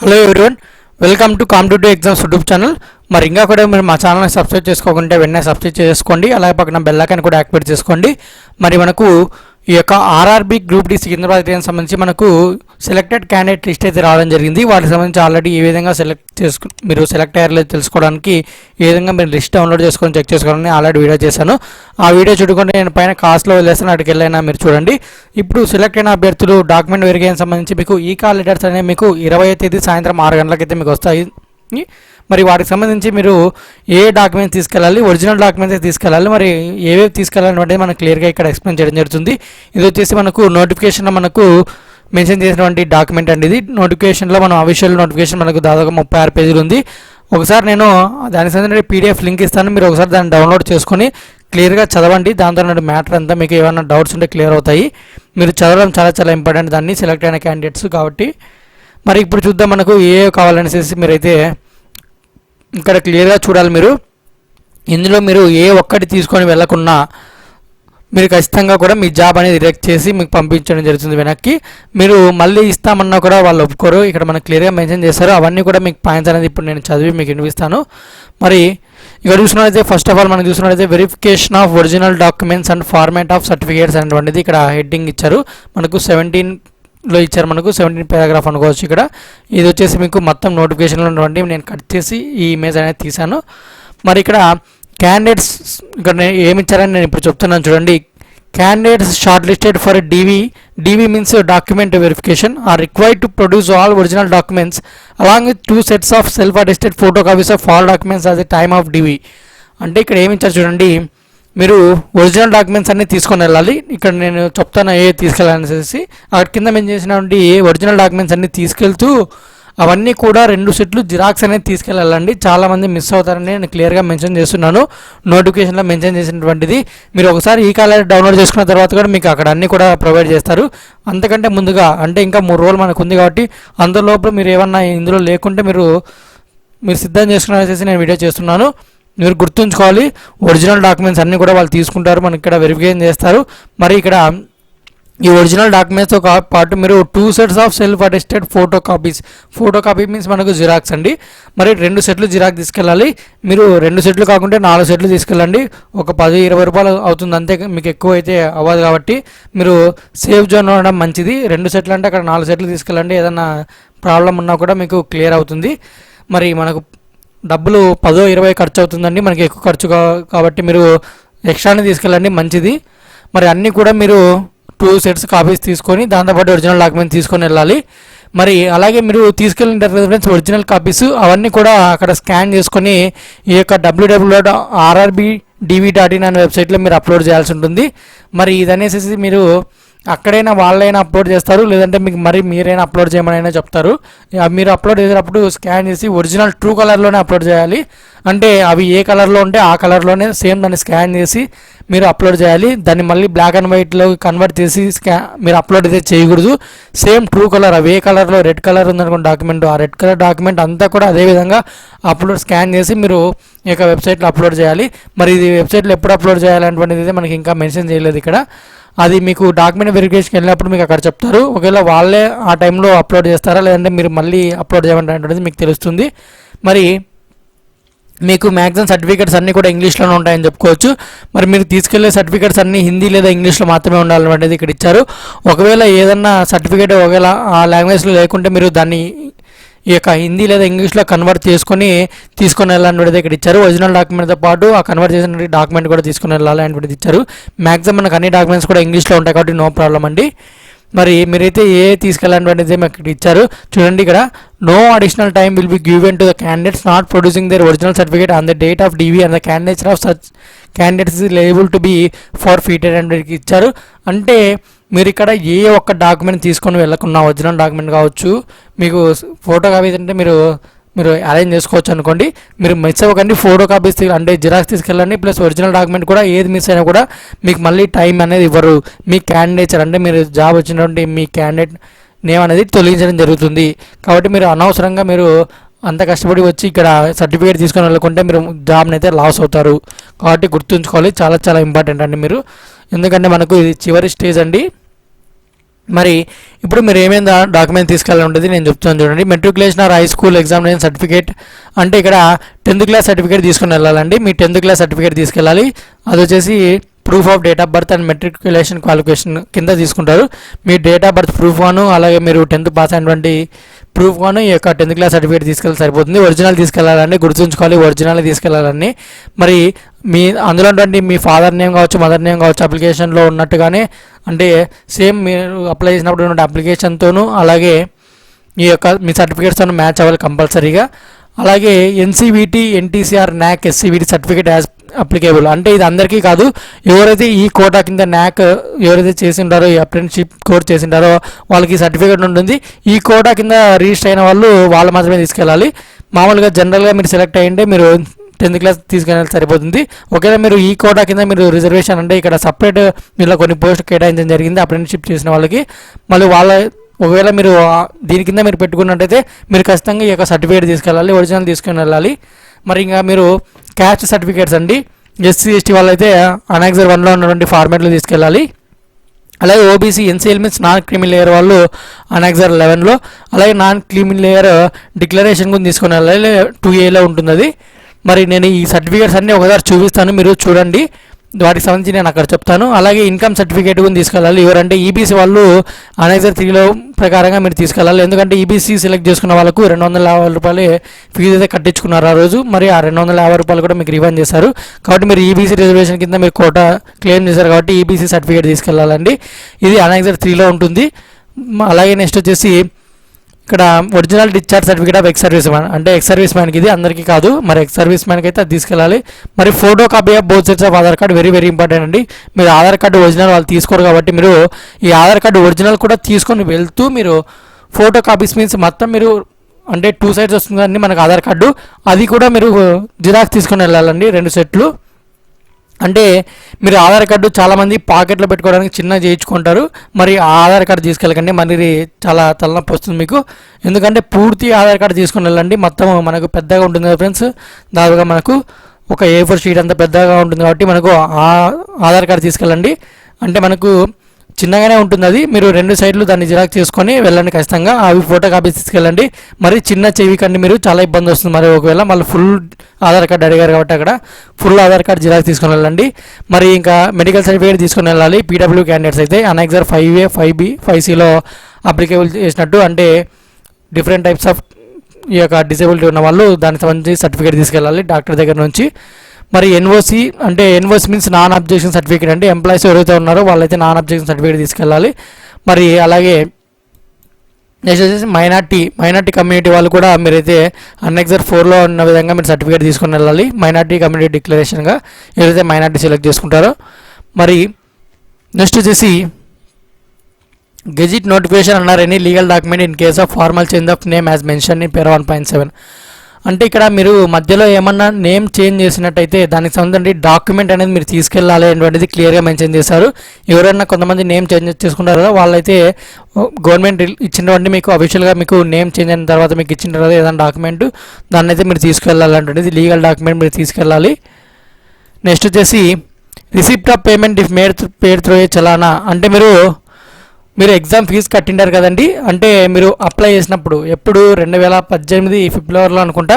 Hello everyone, welcome to competitive exams YouTube channel. మరి ఇంకా కూడా మీరు మా ఛానల్ని సబ్స్క్రైబ్ చేసుకోకుంటే వెంటనే సబ్స్క్రైబ్ చేసుకోండి. అలాగే పక్కన బెల్ ఐకాన్ కూడా యాక్టివేట్ చేసుకోండి. మరి మనకు ఈ యొక్క ఆర్ఆర్బీ గ్రూప్ డి సికింద్రాబాద్ సంబంధించి మనకు సెలెక్టెడ్ క్యాండిడేట్ లిస్ట్ అయితే రావడం జరిగింది. వాటికి సంబంధించి ఆల్రెడీ ఏ విధంగా మీరు సెలెక్ట్ అయ్యారో తెలుసుకోవడానికి ఏ విధంగా మీరు లిస్ట్ డౌన్లోడ్ చేసుకొని చెక్ చేసుకోవాలని ఆల్రెడీ వీడియో చేశాను. ఆ వీడియో చూడకుండా నేను పైన కాస్ట్లో వదిలేస్తాను, అక్కడికి వెళ్ళైనా మీరు చూడండి. ఇప్పుడు సెలెక్ట్ అయిన అభ్యర్థులు డాక్యుమెంట్ వెరిఫికేషన్ సంబంధించి మీకు ఈ కాల్ లెటర్స్ అనేవి మీకు 20వ తేదీ సాయంత్రం 6 గంటలకైతే మీకు వస్తాయి. మరి వాటికి సంబంధించి మీరు ఏ డాక్యుమెంట్స్ తీసుకెళ్ళాలి, ఒరిజినల్ డాక్యుమెంట్స్ తీసుకెళ్ళాలి, మరి ఏవేవి తీసుకెళ్ళాలి అంటే మనకు క్లియర్గా ఇక్కడ ఎక్స్ప్లెయిన్ చేయడం జరుగుతుంది. ఇది వచ్చేసి మనకు నోటిఫికేషన్లో మనకు మెన్షన్ చేసినటువంటి డాక్యుమెంట్ అండి. ఇది నోటిఫికేషన్లో మనం అఫీషియల్ నోటిఫికేషన్ మనకు దాదాపు 36 పేజీలు ఉంది. ఒకసారి నేను దానికి సంబంధించిన పీడిఎఫ్ లింక్ ఇస్తాను, మీరు ఒకసారి దాన్ని డౌన్లోడ్ చేసుకొని క్లియర్గా చదవండి. దాంతో మ్యాటర్ అంతా మీకు ఏమైనా డౌట్స్ ఉంటే క్లియర్ అవుతాయి. మీరు చదవడం చాలా ఇంపార్టెంట్ దాన్ని సెలెక్ట్ అయిన క్యాండిడేట్స్ కాబట్టి. మరి ఇప్పుడు చూద్దాం మనకు ఏ కావాలనేసి మీరైతే ఇక్కడ క్లియర్గా చూడాలి. మీరు ఇందులో మీరు ఏ ఒక్కటి తీసుకొని వెళ్ళకున్నా మీరు ఖచ్చితంగా కూడా మీ జాబ్ అనేది రిజెక్ట్ చేసి మీకు పంపించడం జరుగుతుంది వెనక్కి. మీరు మళ్ళీ ఇస్తామన్నా కూడా వాళ్ళు ఒప్పుకోరు. ఇక్కడ మనకు క్లియర్గా మెన్షన్ చేస్తారు. అవన్నీ కూడా మీకు పాయింట్స్ అనేది ఇప్పుడు నేను చదివి మీకు వినిపిస్తాను. మరి ఇక్కడ చూసినట్లయితే ఫస్ట్ ఆఫ్ ఆల్ మనం చూసినట్లయితే verification of original documents and format of certificates అనేటువంటిది ఇక్కడ హెడ్డింగ్ ఇచ్చారు. మనకు 17లో ఇచ్చారు, మనకు 17 పారాగ్రాఫ్ అనుకోవచ్చు. ఇక్కడ ఇది వచ్చేసి మీకు మొత్తం నోటిఫికేషన్లో ఉన్నటువంటి నేను కట్ చేసి ఈ ఇమేజ్ అనేది తీశాను. మరి ఇక్కడ క్యాండిడేట్స్ ఇక్కడ ఏమి ఇచ్చారని నేను ఇప్పుడు చెప్తున్నాను చూడండి. Candidates short listed for DV means document verification are required to produce all original documents along with 2 sets of self attested photo copies of all documents at the time of DV. అంటే ఇక్కడ ఏమి ఇచ్చారు చూడండి, మీరు original documents అన్నీ తీసుకొని వెళ్ళాలి. ఇక్కడ నేను చెప్తాను ఏ తీసుకెళ్ళాలనేసి. అక్కడ కింద మేము చేసినటువంటి ఒరిజినల్ డాక్యుమెంట్స్ అన్నీ తీసుకెళ్తూ అవన్నీ కూడా 2 సెట్లు జిరాక్స్ అనేది తీసుకెళ్ళాలండి. చాలామంది మిస్ అవుతారని నేను క్లియర్గా మెన్షన్ చేస్తున్నాను నోటిఫికేషన్లో మెన్షన్ చేసినటువంటిది. మీరు ఒకసారి ఈ కాలేజ్ డౌన్లోడ్ చేసుకున్న తర్వాత కూడా మీకు అక్కడ అన్నీ కూడా ప్రొవైడ్ చేస్తారు. అంతకంటే ముందుగా అంటే ఇంకా 3 రోజులు మనకు ఉంది కాబట్టి అందులోపు మీరు ఏమన్నా ఇందులో లేకుంటే మీరు సిద్ధం చేసుకునేసి నేను వీడియో చేస్తున్నాను. మీరు గుర్తుంచుకోవాలి, ఒరిజినల్ డాక్యుమెంట్స్ అన్నీ కూడా వాళ్ళు తీసుకుంటారు, మనకి ఇక్కడ వెరిఫికేషన్ చేస్తారు. మరి ఇక్కడ ఈ ఒరిజినల్ డాక్యుమెంట్స్తో పాటు మీరు 2 sets of self attested photo copy means మనకు జిరాక్స్ అండి. మరి 2 సెట్లు జిరాక్స్ తీసుకెళ్ళాలి. మీరు 2 సెట్లు కాకుంటే 4 సెట్లు తీసుకెళ్ళండి. ఒక 10-20 రూపాయలు అవుతుంది అంతే, మీకు ఎక్కువ అయితే అవ్వదు కాబట్టి మీరు సేఫ్ జోన్ ఉండడం మంచిది. 2 సెట్లు అంటే అక్కడ 4 సెట్లు తీసుకెళ్ళండి. ఏదన్నా ప్రాబ్లం ఉన్నా కూడా మీకు క్లియర్ అవుతుంది. మరి మనకు డబ్బులు 10-20 ఖర్చు అవుతుందండి, మనకి ఎక్కువ ఖర్చు కాబట్టి మీరు ఎక్స్ట్రానే తీసుకెళ్ళండి మంచిది. మరి అన్నీ కూడా మీరు 2 sets కాపీస్ తీసుకొని దాంతోపాటు ఒరిజినల్ డాక్యుమెంట్ తీసుకొని వెళ్ళాలి. మరి అలాగే మీరు తీసుకెళ్ళిన ఫ్రెండ్స్ ఒరిజినల్ కాపీస్ అవన్నీ కూడా అక్కడ స్కాన్ చేసుకొని ఈ యొక్క www.rrbdv.in అనే వెబ్సైట్లో మీరు అప్లోడ్ చేయాల్సి ఉంటుంది. మరి ఇదనేసి మీరు అక్కడైనా వాళ్ళైనా అప్లోడ్ చేస్తారు, లేదంటే మీకు మరి మీరైనా అప్లోడ్ చేయమని అయినా చెప్తారు. మీరు అప్లోడ్ చేసేటప్పుడు స్కాన్ చేసి ఒరిజినల్ ట్రూ కలర్లోనే అప్లోడ్ చేయాలి. అంటే అవి ఏ కలర్లో ఉంటే ఆ కలర్లోనే సేమ్ దాన్ని స్కాన్ చేసి మీరు అప్లోడ్ చేయాలి. దాన్ని మళ్ళీ బ్లాక్ అండ్ వైట్లో కన్వర్ట్ చేసి మీరు అప్లోడ్ అయితే చేయకూడదు. సేమ్ ట్రూ కలర్, అవి ఏ కలర్లో రెడ్ కలర్ ఉందనుకోండి డాక్యుమెంట్, ఆ రెడ్ కలర్ డాక్యుమెంట్ అంతా కూడా అదేవిధంగా స్కాన్ చేసి మీరు ఈ యొక్క వెబ్సైట్లో అప్లోడ్ చేయాలి. మరి ఇది వెబ్సైట్లో ఎప్పుడు అప్లోడ్ చేయాలనేటువంటిది మనకి ఇంకా మెన్షన్ చేయలేదు ఇక్కడ. అది మీకు డాక్యుమెంట్ వెరిఫికేషన్కి వెళ్ళినప్పుడు మీకు అక్కడ చెప్తారు. ఒకవేళ వాళ్ళే ఆ టైంలో అప్లోడ్ చేస్తారా లేదంటే మీరు మళ్ళీ అప్లోడ్ చేయమంటే మీకు తెలుస్తుంది. మరి మీకు మ్యాక్సిమం సర్టిఫికేట్స్ అన్నీ కూడా ఇంగ్లీష్లోనే ఉంటాయని చెప్పుకోవచ్చు. మరి మీరు తీసుకెళ్లే సర్టిఫికేట్స్ అన్నీ హిందీ లేదా ఇంగ్లీష్లో మాత్రమే ఉండాలనేది ఇక్కడ ఇచ్చారు. ఒకవేళ ఏదన్నా సర్టిఫికేట్ ఒకవేళ ఆ లాంగ్వేజ్లో లేకుంటే మీరు దాన్ని ఈ యొక్క హిందీ లేదా ఇంగ్లీష్లో కన్వర్ట్ తీసుకొని వెళ్ళాలనేది ఇక్కడ ఇచ్చారు. ఒరిజినల్ డాక్యుమెంట్తో పాటు ఆ కన్వర్ట్ చేసిన డాక్యుమెంట్ కూడా తీసుకుని వెళ్ళాలి అనేటువంటిది ఇచ్చారు. మ్యాక్సిమం మనకు అన్ని డాక్యుమెంట్స్ కూడా ఇంగ్లీష్లో ఉంటాయి కాబట్టి నో ప్రాబ్లం అండి. మరి మీరైతే ఏ తీసుకెళ్ళాలనేది మాకు ఇక్కడ ఇచ్చారు చూడండి. ఇక్కడ no additional time will be given to the candidates not producing their original certificate on the date of DV and the candidates of such candidates is liable to be forfeited అనేది ఇచ్చారు. అంటే మీరు ఇక్కడ ఏ ఒక్క డాక్యుమెంట్ తీసుకొని వెళ్ళకున్నా, original document కావచ్చు, మీకు photo copies అంటే మీరు అరేంజ్ చేసుకోవచ్చు అనుకోండి. మీరు మిస్ అవ్వకండి, ఫోటో కాపీస్ అంటే జిరాక్స్ తీసుకెళ్ళండి ప్లస్ ఒరిజినల్ డాక్యుమెంట్ కూడా. ఏది మిస్ అయినా కూడా మీకు మళ్ళీ టైం అనేది ఇవ్వరు. మీ క్యాండిడేచర్ అంటే మీరు జాబ్ వచ్చినటువంటి మీ క్యాండిడేట్ నేమ్ అనేది తొలగించడం జరుగుతుంది. కాబట్టి మీరు అనవసరంగా మీరు అంత కష్టపడి వచ్చి ఇక్కడ సర్టిఫికేట్ తీసుకొని వెళ్ళకుంటే మీరు జాబ్ని అయితే లాస్ అవుతారు. కాబట్టి గుర్తుంచుకోవాలి, చాలా ఇంపార్టెంట్ అండి మీరు. ఎందుకంటే మనకు ఇది చివరి స్టేజ్ అండి. మరి ఇప్పుడు మీరు ఏమేమి డాక్యుమెంట్ తీసుకెళ్ళాలి ఉంటుంది నేను చెప్తాను చూడండి. Matriculation or high school examination certificate అంటే ఇక్కడ 10th క్లాస్ సర్టిఫికేట్ తీసుకుని వెళ్ళాలండి. మీ 10th క్లాస్ సర్టిఫికేట్ తీసుకెళ్ళాలి. అది వచ్చేసి proof of date of birth and matriculation qualification కింద తీసుకుంటారు. మీ డేట్ ఆఫ్ బర్త్ ప్రూఫ్ గాను అలాగే మీరు 10th పాస్ అయినటువంటి ప్రూఫ్ గాను ఈ యొక్క 10th క్లాస్ సర్టిఫికేట్ తీసుకెళ్ళి సరిపోతుంది. ఒరిజినల్ తీసుకెళ్ళాలండి, గుర్తుంచుకోవాలి ఒరిజినల్ తీసుకెళ్ళాలని. మరి మీ అందులో మీ ఫాదర్ నేమ్ కావచ్చు, మదర్ నేమ్ కావచ్చు అప్లికేషన్లో ఉన్నట్టుగానే అంటే సేమ్ మీరు అప్లై చేసినప్పుడు ఉన్న అప్లికేషన్తోనూ అలాగే ఈ యొక్క మీ సర్టిఫికేట్స్తో మ్యాచ్ అవ్వాలి కంపల్సరీగా. అలాగే NCVT, NTCR, NAC, SCVT certificate as applicable అంటే ఇది అందరికీ కాదు. ఎవరైతే ఈ కోటా కింద న్యాక్ ఎవరైతే చేసిండారో ఈ అప్రెంటిస్షిప్ కోర్స్ చేసిండారో వాళ్ళకి సర్టిఫికేట్ ఉంటుంది. ఈ కోటా కింద రిజిస్టర్ అయిన వాళ్ళు మాత్రమే తీసుకెళ్ళాలి. మామూలుగా జనరల్గా మీరు సెలెక్ట్ అయ్యింటే మీరు 10th క్లాస్ తీసుకెళ్ళాలి సరిపోతుంది. ఒకవేళ మీరు ఈ కోటా కింద మీరు రిజర్వేషన్ అంటే ఇక్కడ సపరేట్ మీరు కొన్ని పోస్ట్ కేటాయించడం జరిగింది అప్రెంటిస్షిప్ చేసిన వాళ్ళకి. మళ్ళీ ఒకవేళ మీరు దీని కింద మీరు పెట్టుకున్నట్టయితే మీరు ఖచ్చితంగా ఈ యొక్క సర్టిఫికేట్ తీసుకెళ్ళాలి, ఒరిజినల్ తీసుకుని వెళ్ళాలి. మరి ఇంకా మీరు క్యాస్ట్ సర్టిఫికేట్స్ అండి ఎస్సీ ఎస్టీ వాళ్ళైతే అనెక్సర్ 1లో ఉన్నటువంటి ఫార్మాట్లో తీసుకెళ్ళాలి. అలాగే ఓబీసీ ఎన్సీ ఎలిమెంట్స్ నాన్ క్రిమి లేయర్ వాళ్ళు అనెక్సర్ 11లో, అలాగే నాన్ క్రిమి లేయర్ డిక్లరేషన్ కూడా తీసుకుని వెళ్ళాలి 2Aలో ఉంటుంది అది. మరి నేను ఈ సర్టిఫికేట్స్ అన్నీ ఒకసారి చూపిస్తాను, మీరు చూడండి, వాటికి సంబంధించి నేను అక్కడ చెప్తాను. అలాగే ఇన్కమ్ సర్టిఫికేట్ కూడా తీసుకెళ్ళాలి. ఎవరంటే ఈబీసీ వాళ్ళు అనెక్సర్ 3లో ప్రకారంగా మీరు తీసుకెళ్ళాలి. ఎందుకంటే ఈబీసీ సెలెక్ట్ చేసుకున్న వాళ్ళకు 250 రూపాయలు ఫీజు అయితే కట్టించుకున్నారు ఆ రోజు. మరి ఆ 250 రూపాయలు కూడా మీకు రివైండ్ చేశారు. కాబట్టి మీరు ఈబీసీ రిజర్వేషన్ కింద మీరు కోటా క్లెయిమ్ చేశారు కాబట్టి ఈబీసీ సర్టిఫికేట్ తీసుకెళ్ళాలండి. ఇది అనెక్సర్ 3లో ఉంటుంది. అలాగే నెక్స్ట్ వచ్చేసి ఇక్కడ original discharge certificate of ex service man అంటే ఎక్స్ సర్వీస్ మ్యాన్కి ఇది అందరికీ కాదు, మరి ఎక్స్ సర్వీస్ మ్యాన్కి అయితే అది తీసుకెళ్ళాలి. మరి photo copy of both sets of Aadhaar card very very important అండి. మీరు ఆధార్ కార్డు ఒరిజినల్ వాళ్ళు తీసుకోరు కాబట్టి మీరు ఈ ఆధార్ కార్డు ఒరిజినల్ కూడా తీసుకొని వెళ్తూ మీరు ఫోటో కాపీస్ మీన్స్ మొత్తం మీరు అంటే 2 సైడ్స్ వస్తుందండి మనకు ఆధార్ కార్డు, అది కూడా మీరు జిరాక్స్ తీసుకొని వెళ్ళాలండి 2 సెట్లు. అంటే మీరు ఆధార్ కార్డు చాలామంది పాకెట్లో పెట్టుకోవడానికి చిన్న చేయించుకుంటారు. మరి ఆ ఆధార్ కార్డు తీసుకెళ్ళకండి, మరి చాలా తలనొప్పి వస్తుంది మీకు. ఎందుకంటే పూర్తి ఆధార్ కార్డు తీసుకుని వెళ్ళండి. మొత్తం మనకు పెద్దగా ఉంటుంది కదా ఫ్రెండ్స్, దాదాపుగా మనకు ఒక A4 షీట్ అంత పెద్దగా ఉంటుంది కాబట్టి మనకు ఆ ఆధార్ కార్డు తీసుకెళ్ళండి. అంటే మనకు చిన్నగానే ఉంటుంది అది, మీరు 2 సైడ్లు దాన్ని జిరాక్స్ చేసుకొని వెళ్ళండి ఖచ్చితంగా. అవి ఫోటో కాపీస్ తీసుకెళ్ళండి. మరి చిన్న చెవి కండి మీరు చాలా ఇబ్బంది వస్తుంది. మరి ఒకవేళ మళ్ళీ ఫుల్ ఆధార్ కార్డు అడిగారు కాబట్టి అక్కడ ఫుల్ ఆధార్ కార్డు జిరాక్స్ తీసుకొని వెళ్ళండి. మరి ఇంకా మెడికల్ సర్టిఫికేట్ తీసుకొని వెళ్ళాలి. పీడబ్ల్యూ క్యాండిడేట్స్ అయితే అనెక్సర్ 5A, 5B, 5Cలో అప్లికేబుల్ చేసినట్టు అంటే డిఫరెంట్ టైప్స్ ఆఫ్ ఈ యొక్క డిసేబిలిటీ ఉన్న వాళ్ళు దానికి సంబంధించి సర్టిఫికేట్ తీసుకెళ్ళాలి డాక్టర్ దగ్గర నుంచి. మరి ఎన్ఓసి అంటే NOC means non objection certificate అంటే ఎంప్లాయీస్ ఎవరైతే ఉన్నారో వాళ్ళైతే నాన్ అబ్జెక్షన్ సర్టిఫికేట్ తీసుకెళ్ళాలి. మరి అలాగే నెక్స్ట్ వచ్చేసి మైనార్టీ కమ్యూనిటీ వాళ్ళు కూడా మీరైతే అనెక్సర్ 4లో ఉన్న విధంగా మీరు సర్టిఫికేట్ తీసుకొని వెళ్ళాలి. మైనార్టీ కమ్యూనిటీ డిక్లరేషన్గా ఎవరైతే మైనార్టీ సెలెక్ట్ చేసుకుంటారో. మరి నెక్స్ట్ వచ్చేసి గెజిట్ నోటిఫికేషన్ అన్నారు any legal document in case of formal change of name as mention in para 1.7 అంటే ఇక్కడ మీరు మధ్యలో ఏమన్నా నేమ్ చేంజ్ చేసినట్టయితే దానికి సంబంధించి డాక్యుమెంట్ అనేది మీరు తీసుకెళ్ళాలి అనేటువంటిది క్లియర్గా మెన్షన్ చేశారు. ఎవరైనా కొంతమంది నేమ్ చేంజ్ చేసుకుంటారు కదా వాళ్ళైతే గవర్నమెంట్ ఇచ్చినటువంటి మీకు అఫీషియల్గా మీకు నేమ్ చేంజ్ అయిన తర్వాత మీకు ఇచ్చిన తర్వాత ఏదైనా డాక్యుమెంట్ దాన్ని అయితే మీరు తీసుకెళ్ళాలంటే లీగల్ డాక్యుమెంట్ మీరు తీసుకెళ్ళాలి. నెక్స్ట్ వచ్చేసి receipt of payment if paid through a చలానా అంటే మీరు ఎగ్జామ్ ఫీజు కట్టిండారు కదండి. అంటే మీరు అప్లై చేసినప్పుడు ఎప్పుడు 2018 ఫిబ్రవరిలో అనుకుంటా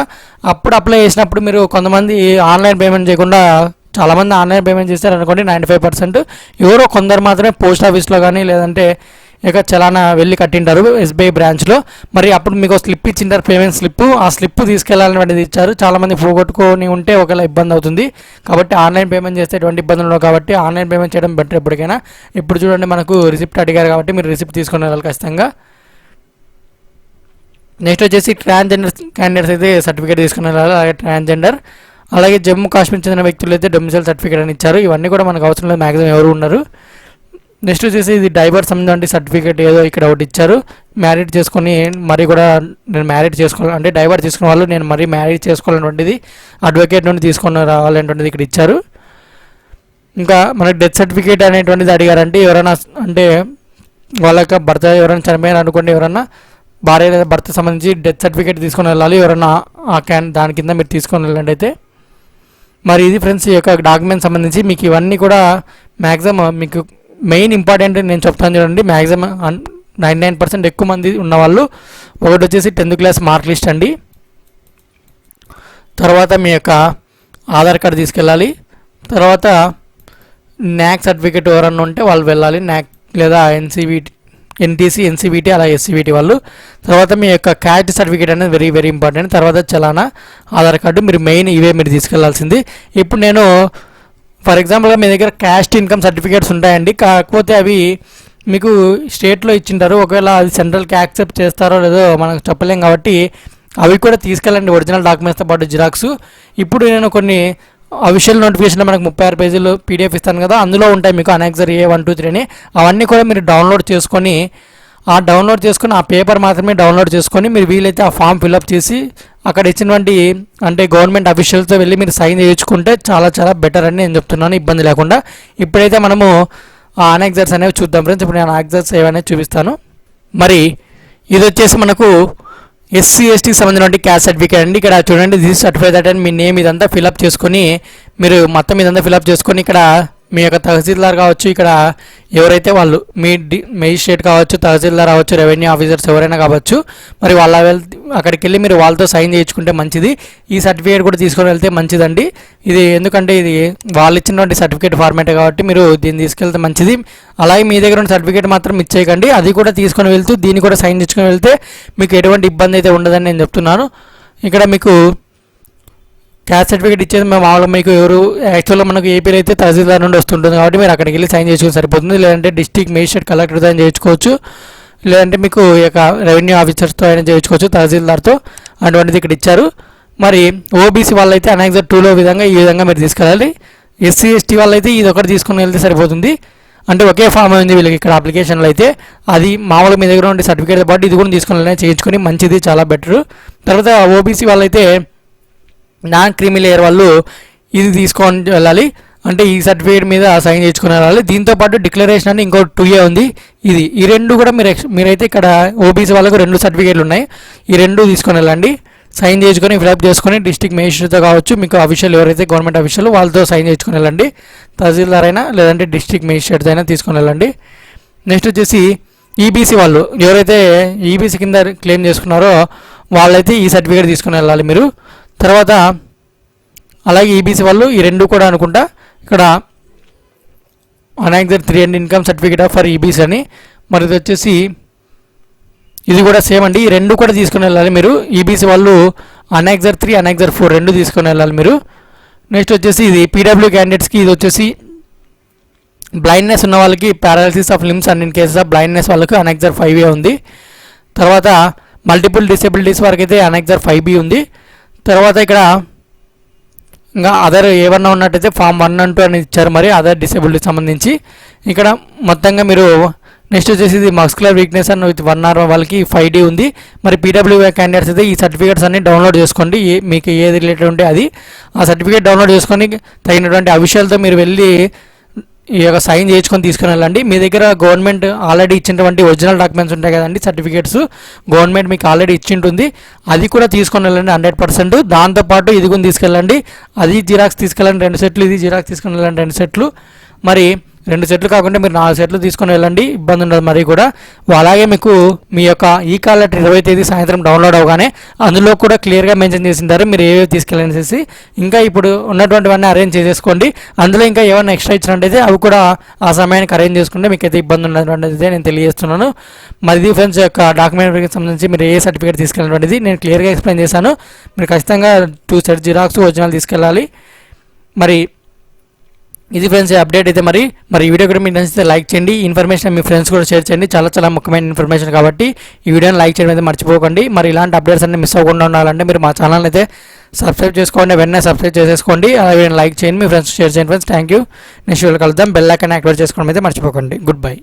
అప్పుడు అప్లై చేసినప్పుడు మీరు కొంతమంది ఆన్లైన్ పేమెంట్ చేయకుండా చాలామంది ఆన్లైన్ పేమెంట్ చేస్తారు అనుకోండి 95%. ఎవరో కొందరు మాత్రమే పోస్ట్ ఆఫీస్లో కానీ లేదంటే ఇక చలానా వెళ్ళి కట్టింటారు ఎస్బీఐ బ్రాంచ్లో. మరి అప్పుడు మీకు స్లిప్ ఇచ్చింటారు పేమెంట్ స్లిప్, ఆ స్లిప్ తీసుకెళ్ళాలనేది ఇచ్చారు. చాలామంది పోగొట్టుకొని ఉంటే ఒకవేళ ఇబ్బంది అవుతుంది కాబట్టి ఆన్లైన్ పేమెంట్ చేస్తే ఎటువంటి ఇబ్బందులు ఉండవు కాబట్టి ఆన్లైన్ పేమెంట్ చేయడం బెటర్ ఎప్పటికైనా. ఇప్పుడు చూడండి మనకు రిసిప్ట్ అడిగారు కాబట్టి మీరు రిసిప్ట్ తీసుకొని వెళ్ళాలి ఖచ్చితంగా. నెక్స్ట్ వచ్చేసి ట్రాన్స్జెండర్ క్యాండిడేట్స్ అయితే సర్టిఫికేట్ తీసుకుని వెళ్ళాలి. అలాగే ట్రాన్స్జెండర్ అలాగే జమ్మూ కాశ్మీర్ చెందిన వ్యక్తులు అయితే డొమిసైల్ సర్టిఫికేట్ అని ఇచ్చారు. ఇవన్నీ కూడా మనకు అవసరం లేదు, మ్యాక్సిమం ఎవరు ఉన్నారు. నెక్స్ట్ వచ్చేసి ఇది డైవర్స్ సంబంధించి సర్టిఫికేట్ ఏదో ఇక్కడ ఒకటి ఇచ్చారు. మ్యారీడ్ చేసుకొని మరి కూడా నేను మ్యారీడ్ చేసుకోవాలి అంటే డైవర్స్ తీసుకున్న వాళ్ళు నేను మరీ మ్యారీడ్ చేసుకోవాలనేటువంటిది అడ్వకేట్ నుండి తీసుకొని రావాలనేటువంటిది ఇక్కడ ఇచ్చారు. ఇంకా మనకి డెత్ సర్టిఫికేట్ అనేటువంటిది అడిగారంటే ఎవరైనా అంటే వాళ్ళ యొక్క భర్త ఎవరైనా చనిపోయారు అనుకోండి, ఎవరైనా భార్య లేదా భర్త సంబంధించి డెత్ సర్టిఫికేట్ తీసుకొని వెళ్ళాలి. ఎవరైనా దాని కింద మీరు తీసుకొని వెళ్ళండి అయితే. మరి ఇది ఫ్రెండ్స్ ఈ యొక్క డాక్యుమెంట్ సంబంధించి మీకు ఇవన్నీ కూడా మ్యాక్సిమం మీకు మెయిన్ ఇంపార్టెంట్ నేను చెప్తాను చూడండి. మ్యాక్సిమం 99% ఎక్కువ మంది ఉన్నవాళ్ళు ఒకటి వచ్చేసి 10th క్లాస్ మార్క్ లిస్ట్ అండి. తర్వాత మీ యొక్క ఆధార్ కార్డు తీసుకెళ్ళాలి. తర్వాత న్యాక్ సర్టిఫికేట్ ఎవరన్నా ఉంటే వాళ్ళు వెళ్ళాలి, న్యాక్ లేదా ఎన్టీసీ ఎన్సీబీటీ అలా ఎస్సీబీటీ వాళ్ళు. తర్వాత మీ యొక్క క్యాస్ట్ సర్టిఫికేట్ అనేది వెరీ వెరీ ఇంపార్టెంట్. తర్వాత చలానా, ఆధార్ కార్డు, మీరు మెయిన్ ఇవే మీరు తీసుకెళ్లాల్సింది. ఇప్పుడు నేను ఫర్ ఎగ్జాంపుల్గా మీ దగ్గర క్యాస్ట్ ఇన్కమ్ సర్టిఫికేట్స్ ఉంటాయండి, కాకపోతే అవి మీకు స్టేట్లో ఇచ్చింటారు. ఒకవేళ అది సెంట్రల్కి యాక్సెప్ట్ చేస్తారో లేదో మనకు చెప్పలేం కాబట్టి అవి కూడా తీసుకెళ్ళండి, ఒరిజినల్ డాక్యుమెంట్స్తో పాటు జిరాక్స్. ఇప్పుడు నేను కొన్ని అఫీషియల్ నోటిఫికేషన్ మనకు 36 పేజీలు పీడిఎఫ్ ఇస్తాను కదా, అందులో ఉంటాయి మీకు అనెక్సర్ A 1 2 3 అని. అవన్నీ కూడా మీరు డౌన్లోడ్ చేసుకొని ఆ పేపర్ మాత్రమే డౌన్లోడ్ చేసుకొని మీరు వీలైతే ఆ ఫామ్ ఫిల్అప్ చేసి అక్కడ ఇచ్చినటువంటి అంటే గవర్నమెంట్ అఫీషియల్స్తో వెళ్ళి మీరు సైన్ చేయించుకుంటే చాలా చాలా బెటర్ అని నేను చెప్తున్నాను, ఇబ్బంది లేకుండా. ఇప్పుడైతే మనము ఆ అనెక్సర్స్ అనేవి చూద్దాం ఫ్రెండ్స్. ఇప్పుడు నేను అనెక్సర్స్ ఏవనేది చూపిస్తాను. మరి ఇది వచ్చేసి మనకు SC ST సంబంధించిన క్యాస్ట్ సర్టిఫికేట్ అండి. ఇక్కడ చూడండి, this certify that and me name ఇదంతా ఫిల్అప్ చేసుకొని మీరు మొత్తం ఇదంతా ఫిల్అప్ చేసుకొని ఇక్కడ మీ యొక్క తహసీల్దార్ కావచ్చు, ఇక్కడ ఎవరైతే వాళ్ళు మీ మేజిస్ట్రేట్ కావచ్చు, తహసీల్దార్ కావచ్చు, రెవెన్యూ ఆఫీసర్స్ ఎవరైనా కావచ్చు, మరి అక్కడికి వెళ్ళి మీరు వాళ్ళతో సైన్ చేయించుకుంటే మంచిది. ఈ సర్టిఫికేట్ కూడా తీసుకొని వెళ్తే మంచిదండి. ఇది ఎందుకంటే ఇది వాళ్ళు ఇచ్చినటువంటి సర్టిఫికేట్ ఫార్మేట్ కాబట్టి మీరు దీన్ని తీసుకెళ్తే మంచిది. అలాగే మీ దగ్గర ఉన్న సర్టిఫికేట్ మాత్రం ఇచ్చేయకండి, అది కూడా తీసుకొని వెళ్తూ దీన్ని కూడా సైన్ చేసుకొని వెళ్తే మీకు ఎటువంటి ఇబ్బంది అయితే ఉండదని నేను చెప్తున్నాను. ఇక్కడ మీకు క్యాస్ట్ సర్టిఫికేట్ ఇచ్చేది మేము మామూలుగా మీకు ఎవరు యాక్చువల్గా మనకు ఏపీలో అయితే తహసీల్దార్ నుండి వస్తుంటుంది కాబట్టి మీరు అక్కడికి వెళ్ళి సైన్ చేసుకుని సరిపోతుంది. లేదంటే డిస్ట్రిక్ట్ మేజిస్ట్రేట్ కలెక్టర్ సైన్ చేయించుకోవచ్చు, లేదంటే మీకు ఈ యొక్క రెవెన్యూ ఆఫీసర్స్తో అయినా చేయించుకోవచ్చు, తహసీల్దార్తో. అటువంటిది ఇక్కడ ఇచ్చారు. మరి ఓబీసీ వాళ్ళైతే అనెక్సర్ 2లో ఈ విధంగా మీరు తీసుకెళ్ళాలి. SC ST వాళ్ళైతే ఇది ఒకటి తీసుకుని వెళ్తే సరిపోతుంది. అంటే ఒకే ఫామ్ ఉంది వీళ్ళకి ఇక్కడ అప్లికేషన్లో అయితే, అది మామూలుగా మీ దగ్గర ఉండే సర్టిఫికేట్తో పాటు ఇది కూడా తీసుకుని చేయించుకొని మంచిది, చాలా బెటర్. తర్వాత ఓబీసీ వాళ్ళైతే నాన్ క్రీమీ లేయర్ వాళ్ళు ఇది తీసుకొని వెళ్ళాలి, అంటే ఈ సర్టిఫికేట్ మీద సైన్ చేసుకుని వెళ్ళాలి. దీంతోపాటు డిక్లరేషన్ అని ఇంకో 2A ఉంది. ఈ రెండు కూడా మీరైతే ఇక్కడ ఓబీసీ వాళ్ళకు 2 సర్టిఫికేట్లు ఉన్నాయి, ఈ 2 తీసుకొని వెళ్ళండి. సైన్ చేసుకొని ఫిల్అప్ చేసుకొని డిస్ట్రిక్ట్ మేజిస్ట్రేట్తో కావచ్చు, మీకు అఫీషియల్ ఎవరైతే గవర్నమెంట్ అఫీషియల్ వాళ్ళతో సైన్ చేసుకుని వెళ్ళండి. తహసీల్దార్ అయినా లేదంటే డిస్ట్రిక్ట్ మేజిస్ట్రేట్తో అయినా తీసుకొని వెళ్ళండి. నెక్స్ట్ వచ్చేసి EBC వాళ్ళు ఎవరైతే EBC కింద క్లెయిమ్ చేసుకున్నారో వాళ్ళైతే ఈ సర్టిఫికేట్ తీసుకొని వెళ్ళాలి మీరు. తర్వాత అలాగే EBC వాళ్ళు ఈ 2 కూడా అనుకుంటా ఇక్కడ annexure 3 and income certificate for EBC అని. మరి ఇది వచ్చేసి ఇది కూడా సేమ్ అండి, ఈ 2 కూడా తీసుకుని వెళ్ళాలి మీరు. EBC వాళ్ళు అనెక్సర్ 3 అనెక్సర్ 4 2 తీసుకొని వెళ్ళాలి మీరు. నెక్స్ట్ వచ్చేసి ఇది PW క్యాండిడేట్స్కి ఇది వచ్చేసి బ్లైండ్నెస్ ఉన్న వాళ్ళకి paralysis of limbs and in cases of blindness వాళ్ళకి అనెక్సర్ 5A ఉంది. తర్వాత మల్టిపుల్ డిసేబిలిటీస్ వరకు అయితే అనెక్సర్ 5B ఉంది. తర్వాత ఇక్కడ ఇంకా అదర్ ఏమన్నా ఉన్నట్టయితే ఫామ్ 1 and 2 అని ఇచ్చారు, మరి అదర్ డిసేబిలిటీ సంబంధించి. ఇక్కడ మొత్తంగా మీరు నెక్స్ట్ వచ్చేసి ఇది మస్కులర్ వీక్నెస్ అని విత్ 1 hour వాళ్ళకి 5D ఉంది. మరి PW క్యాండిడేట్స్ అయితే ఈ సర్టిఫికేట్స్ అన్ని డౌన్లోడ్ చేసుకోండి, మీకు ఏది రిలేటెడ్ ఉంటే అది ఆ సర్టిఫికేట్ డౌన్లోడ్ చేసుకొని తగినటువంటి అఫీషియల్తో మీరు వెళ్ళి ఈ యొక్క సైన్ చేయించుకొని తీసుకుని వెళ్ళండి. మీ దగ్గర గవర్నమెంట్ ఆల్రెడీ ఇచ్చినటువంటి ఒరిజినల్ డాక్యుమెంట్స్ ఉంటాయి కదండి, సర్టిఫికేట్స్ గవర్నమెంట్ మీకు ఆల్రెడీ ఇచ్చింటుంది, అది కూడా తీసుకొని వెళ్ళండి 100%. దాంతోపాటు ఇది కూడా తీసుకెళ్ళండి, అది జిరాక్స్ తీసుకెళ్ళండి 2 సెట్లు, ఇది జిరాక్స్ తీసుకొని వెళ్ళండి 2 సెట్లు. మరి 2 సెట్లు కాకుండా మీరు 4 సెట్లు తీసుకొని వెళ్ళండి, ఇబ్బంది ఉండదు. మరి కూడా అలాగే మీకు మీ యొక్క ఈ-కాల్ లెటర్ 20వ తేదీ సాయంత్రం డౌన్లోడ్ అవగానే అందులో కూడా క్లియర్గా మెన్షన్ చేసింటారు మీరు ఏవేవి తీసుకెళ్ళనేసి. ఇంకా ఇప్పుడు ఉన్నటువంటివన్నీ అరేంజ్ చేసేసుకోండి. అందులో ఇంకా ఏమైనా ఎక్స్ట్రా ఇచ్చినట్టయితే అవి కూడా ఆ సమయానికి అరేంజ్ చేసుకుంటే మీకు అయితే ఇబ్బంది ఉన్నటువంటిది నేను తెలియజేస్తున్నాను. మరి ఇది ఫ్రెండ్స్ యొక్క డాక్యుమెంట్కి సంబంధించి మీరు ఏ సర్టిఫికేట్ తీసుకెళ్ళినటువంటిది నేను క్లియర్గా ఎక్స్ప్లెయిన్ చేశాను. మీరు ఖచ్చితంగా 2 సెట్ జిరాక్స్ ఒరిజినల్ తీసుకెళ్ళాలి. మరి ఇది ఫ్రెండ్స్ అప్డేట్ అయితే. మరి ఈ వీడియో కూడా మీకు నచ్చితే లైక్ చేయండి, ఇన్ఫర్మేషన్ మీ ఫ్రెండ్స్ కూడా షేర్ చేయండి, చాలా చాలా ముఖ్యమైన ఇన్ఫర్మేషన్ కాబట్టి ఈ వీడియోని లైక్ చేయడం అయితే మర్చిపోకండి. మరి ఇలాంటి అప్డేట్స్ అన్ని మిస్ అవ్వకుండా ఉండాలంటే మీరు మా ఛానల్ అయితే సబ్స్క్రైబ్ చేసుకోండి, వెంటనే సబ్స్క్రైబ్ చేసేసుకోండి, అలాగే లైక్ చేయండి, మీ ఫ్రెండ్స్ షేర్ చేయండి friends. Thank you. Next video కలుద్దాం. బెల్ ఐకాన్ యాక్టివేట్ చేసుకోవడం అయితే మర్చిపోకండి. Good bye.